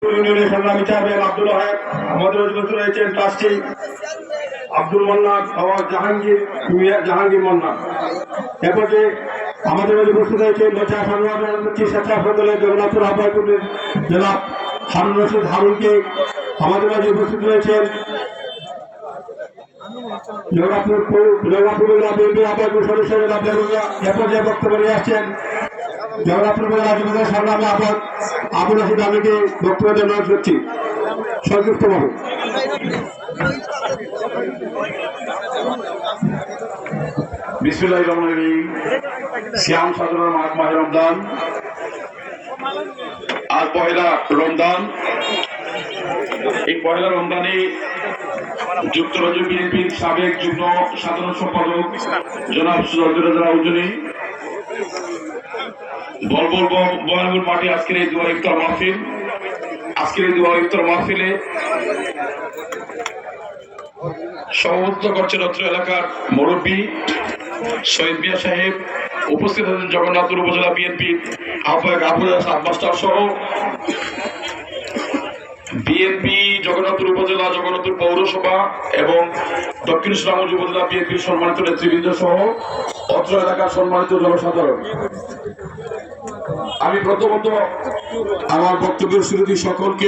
ইউনিয়নের সংগ্রামী চেয়ারম্যান আব্দুল ওয়াহেদ, আমাদের উপস্থিত রয়েছেন ট্রাস্টি আব্দুল মান্নান, জাহাঙ্গীর মান্নান। এরপরে আমাদের উপস্থিত রয়েছেন স্বেচ্ছাসেবক জগন্নাথপুর আহ্বায়কের জেলা হারুন রশিদ হারুনকে। আমাদের মাঝে উপস্থিত রয়েছেন জগন্নাথপুর বিএনপি আহ্বায়কের সদস্য জেলা বেগুনিয়া। এরপরে বক্তব্য নিয়ে আসছেন জগন্নাথপুর রাজনীতির সংগ্রামী আহ্বায়ক আবুল রশিদ আলীকে বক্তব্য দেওয়া অনুরোধ করছি সংক্ষিপ্তভাবে। বিসমিল্লাহির রহমানির রহিম। সিয়াম সাধনার মাহে রমজান, আর পহেলা রমজান। এই পহেলা রমজানে যুক্তরাজ্য বিএনপির সাবেক যুগ্ম সাধারণ সম্পাদক জনাব সুজা উজনী বলবল বয়ানপুর মাঠে আজকের এই দুয়া ইফতার মাহফিলে সভাপতিত্ব করছেন অত্র এলাকার মুরব্বী শহীদ মিয়া সাহেব। উপস্থিত আছেন জগন্নাথপুর উপজেলা বিএনপি আহ্বায়ক আবুল হাসান মাস্টার সহ বিএনপি জগন্নাথপুর উপজেলা, জগন্নাথপুর পৌরসভা এবং দক্ষিণ ইসলামগঞ্জ উপজেলা বিএনপির সম্মানিত নেতৃবৃন্দ সহ অত্র এলাকার সম্মানিত জনসাধারণ, আমি প্রথমত আমার বক্তব্যের শুরুতে সকলকে